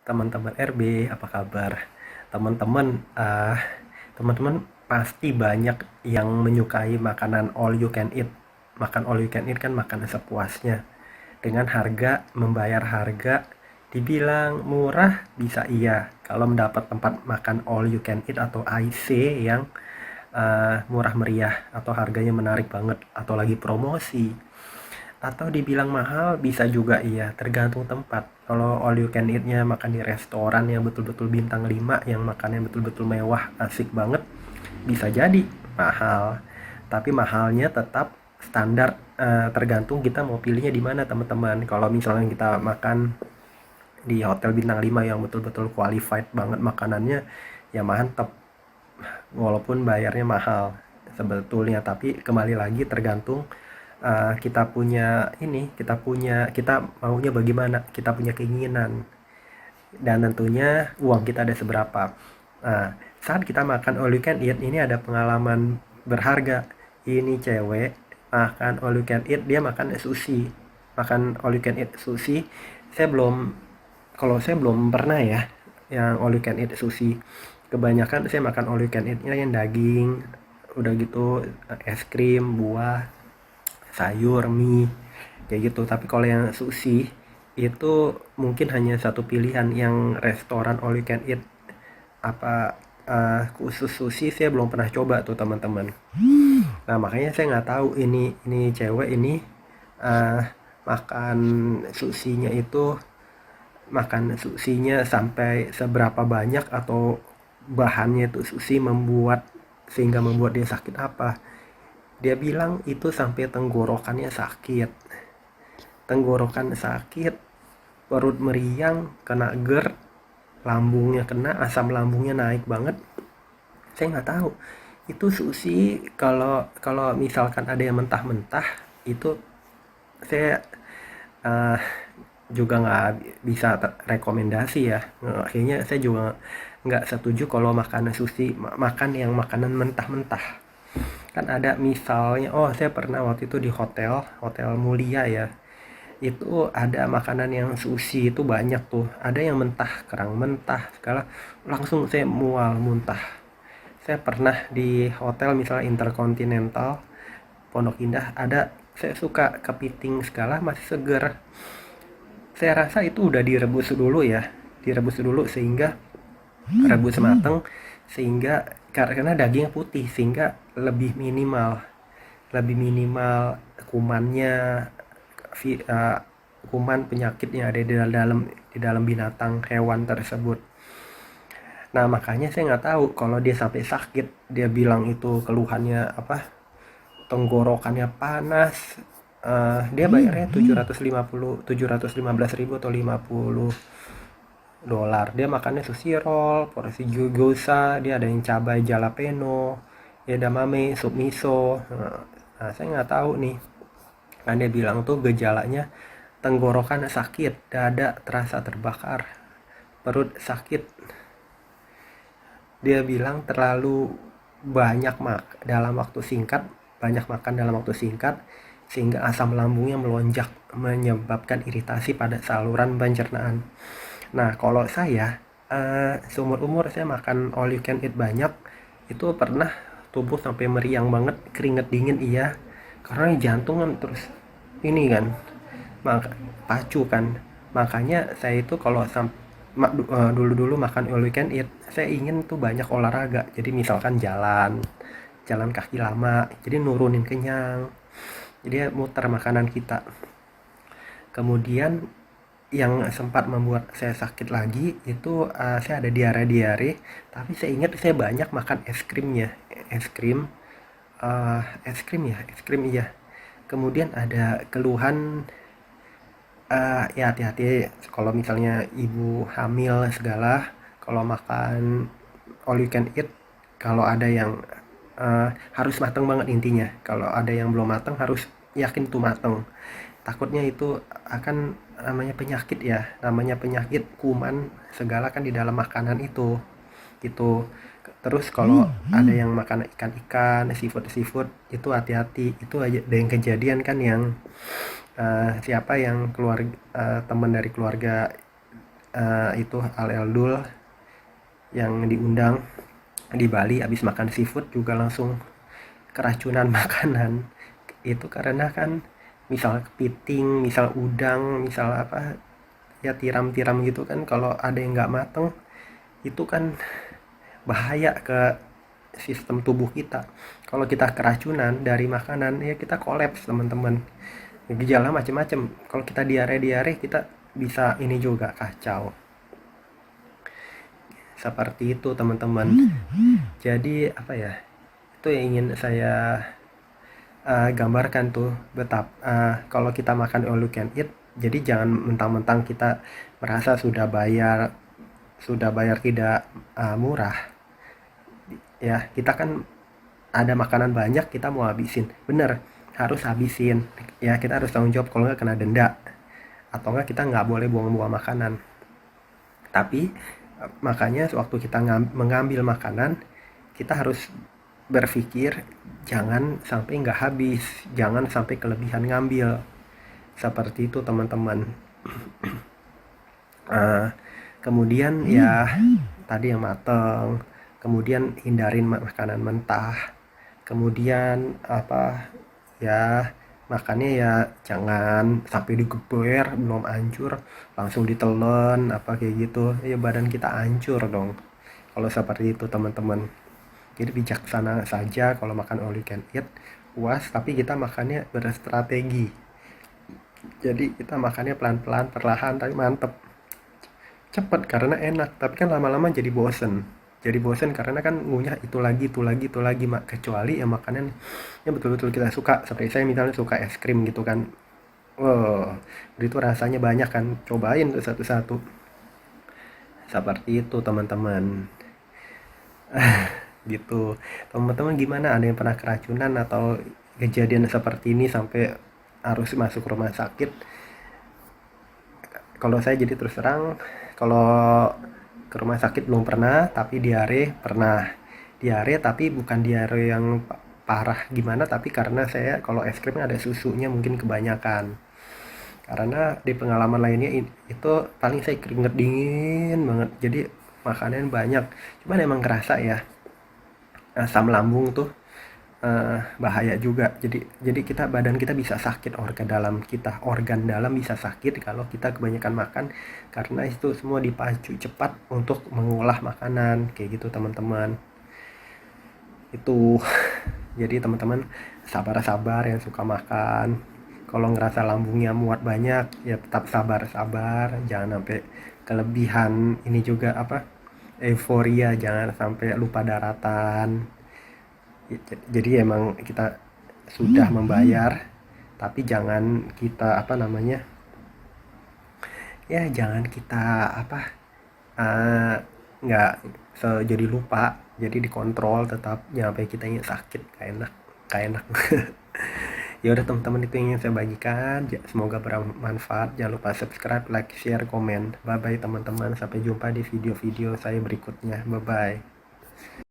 Teman-teman RB, apa kabar? Teman-teman, teman-teman pasti banyak yang menyukai makanan all you can eat. Makan all you can eat kan makan sepuasnya. Dengan harga, membayar harga, dibilang murah bisa iya. Kalau mendapat tempat makan all you can eat atau IC yang murah meriah atau harganya menarik banget atau lagi promosi atau dibilang mahal bisa juga iya, tergantung tempat. Kalau all you can eat-nya makan di restoran yang betul-betul bintang 5, yang makannya betul-betul mewah, asik banget, bisa jadi mahal. Tapi mahalnya tetap standar, tergantung kita mau pilihnya di mana teman-teman. Kalau misalnya kita makan di hotel bintang 5 yang betul-betul qualified banget makanannya, ya mantep walaupun bayarnya mahal sebetulnya, tapi kembali lagi tergantung kita punya ini, kita maunya bagaimana, kita punya keinginan dan tentunya uang kita ada seberapa. Nah, saat kita makan all you can eat ini ada pengalaman berharga. Ini cewek makan all you can eat, dia makan sushi, makan all you can eat sushi. Saya belum, kalau saya belum pernah ya yang all you can eat sushi. Kebanyakan saya makan all you can eat yang daging, udah gitu es krim, buah, sayur, mie, kayak gitu. Tapi kalau yang sushi itu mungkin hanya satu pilihan yang restoran all you can eat. Apa khusus sushi saya belum pernah coba tuh teman-teman. Nah makanya saya nggak tahu ini cewek ini uh, makan sushinya itu makan susinya sampai seberapa banyak atau bahannya itu sushi membuat sehingga membuat dia sakit apa. Dia bilang itu sampai tenggorokannya sakit. Tenggorokan sakit, perut meriang, kena GERD, lambungnya kena, asam lambungnya naik banget. Saya nggak tahu. Itu sushi kalau kalau misalkan ada yang mentah-mentah itu saya eh, juga nggak bisa rekomendasi ya. Kayaknya saya juga nggak setuju kalau makan sushi makan yang makanan mentah-mentah. Kan ada misalnya, oh saya pernah waktu itu di hotel hotel Mulia ya, itu ada makanan yang sushi itu banyak tuh, ada yang mentah, kerang mentah segala, langsung saya mual muntah. Saya pernah di hotel misalnya Intercontinental Pondok Indah ada, saya suka kepiting segala masih seger. Saya rasa itu udah direbus dulu ya, direbus dulu sehingga rebus mateng, sehingga karena daging putih sehingga lebih minimal kumannya, kuman penyakit yang ada di dalam binatang hewan tersebut. Nah makanya saya nggak tahu kalau dia sampai sakit, dia bilang itu keluhannya apa, tenggorokannya panas. Dia bayarnya 715 ribu atau 50 dolar. Dia makannya sushi roll, porsi gyoza, dia ada yang cabai jalapeno, ya edamame, sup miso. Nah, saya nggak tahu nih. Kan dia bilang tuh gejalanya tenggorokan sakit, dada terasa terbakar, perut sakit. Dia bilang terlalu banyak makan dalam waktu singkat sehingga asam lambungnya melonjak menyebabkan iritasi pada saluran pencernaan. Nah, kalau saya seumur umur saya makan all you can eat banyak, itu pernah tubuh sampai meriang banget, keringet dingin iya, karena jantung kan terus ini kan, pacu kan. Makanya saya itu kalau dulu-dulu makan all you can eat, saya ingin tuh banyak olahraga. Jadi misalkan jalan, jalan kaki lama, jadi nurunin kenyang. Jadi muter makanan kita. Kemudian yang sempat membuat saya sakit lagi itu saya ada diare-diare, tapi saya ingat saya banyak makan es krimnya, es krim, es krim iya. Kemudian ada keluhan, ya hati-hati kalau misalnya ibu hamil segala, kalau makan all you can eat, kalau ada yang harus matang banget intinya. Kalau ada yang belum matang harus yakin tuh matang. Takutnya itu akan namanya penyakit ya, namanya penyakit kuman segala kan di dalam makanan itu gitu. Terus kalau ada yang makan ikan-ikan, seafood itu hati-hati. Itu aja ada yang kejadian kan yang siapa yang teman dari keluarga itu Al Eldul yang diundang di Bali habis makan seafood juga langsung keracunan makanan. Itu karena kan misal kepiting, misal udang, misal apa ya, tiram-tiram gitu kan, kalau ada yang nggak mateng itu kan bahaya ke sistem tubuh kita. Kalau kita keracunan dari makanan ya kita kolaps teman-teman, gejala macam-macam. Kalau kita diare kita bisa ini juga kacau seperti itu teman-teman. Jadi apa ya, itu yang ingin saya gambarkan tuh, betapa kalau kita makan all you can eat, jadi jangan mentang-mentang kita merasa sudah bayar tidak murah ya, kita kan ada makanan banyak kita mau habisin, bener harus habisin ya, kita harus tanggung jawab, kalau nggak kena denda atau nggak kita nggak boleh buang-buang makanan. Tapi makanya waktu kita mengambil makanan, kita harus berpikir jangan sampai nggak habis, jangan sampai kelebihan ngambil, seperti itu teman-teman. Kemudian ya tadi yang mateng, kemudian hindarin makanan mentah, kemudian apa ya, makannya ya jangan sampai digeber belum hancur langsung ditelen apa kayak gitu ya, badan kita hancur dong kalau seperti itu teman-teman. Jadi bijaksana saja kalau makan all you can eat, puas, tapi kita makannya berstrategi. Jadi kita makannya pelan-pelan, perlahan, tapi mantep. Cepet karena enak, tapi kan lama-lama jadi bosen. Jadi bosen karena kan ngunyah itu lagi, kecuali ya makanan yang betul-betul kita suka. Seperti saya misalnya suka es krim gitu kan. Wow, itu rasanya banyak kan. Cobain tuh satu-satu. Seperti itu teman-teman. Gitu. Teman-teman gimana? Ada yang pernah keracunan atau kejadian seperti ini sampai harus masuk rumah sakit? Kalau saya jadi terus terang, kalau ke rumah sakit belum pernah, tapi diare pernah. Diare tapi bukan diare yang parah gimana, tapi karena saya kalau es krim ada susunya mungkin kebanyakan. Karena di pengalaman lainnya itu paling saya keringet dingin banget. Jadi makanan banyak. Cuman emang kerasa ya, asam lambung tuh bahaya juga. Jadi kita, badan kita bisa sakit, organ dalam bisa sakit kalau kita kebanyakan makan, karena itu semua dipacu cepat untuk mengolah makanan kayak gitu teman-teman. Itu jadi teman-teman sabar-sabar yang suka makan. Kalau ngerasa lambungnya muat banyak ya tetap sabar-sabar, jangan sampai kelebihan ini juga apa, euforia, jangan sampai lupa daratan. Jadi emang kita sudah membayar, tapi jangan kita apa namanya ya, jangan kita apa nggak jadi lupa, jadi dikontrol tetap, jangan sampai kita ini sakit, kayak enak. Ya udah teman-teman, itu yang ingin saya bagikan, semoga bermanfaat. Jangan lupa subscribe, like, share, komen. Bye bye teman-teman, sampai jumpa di video-video saya berikutnya. Bye bye.